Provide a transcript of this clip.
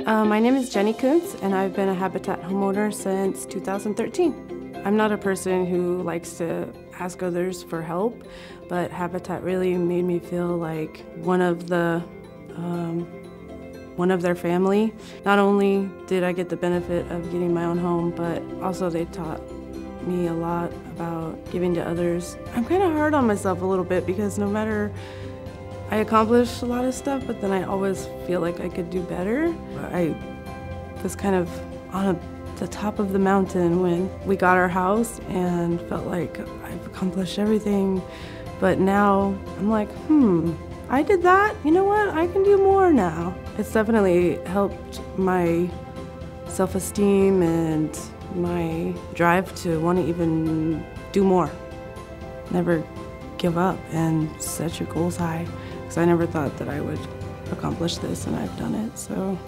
My name is Jenny Kuntz, and I've been a Habitat homeowner since 2013. I'm not a person who likes to ask others for help, but Habitat really made me feel like one of their family. Not only did I get the benefit of getting my own home, but also they taught me a lot about giving to others. I'm kind of hard on myself a little bit because no matter I accomplished a lot of stuff, but then I always feel like I could do better. I was kind of on the top of the mountain when we got our house and felt like I've accomplished everything. But now I'm like, I did that. You know what? I can do more now. It's definitely helped my self-esteem and my drive to want to even do more. Never give up and set your goals high, because I never thought that I would accomplish this, and I've done it, so.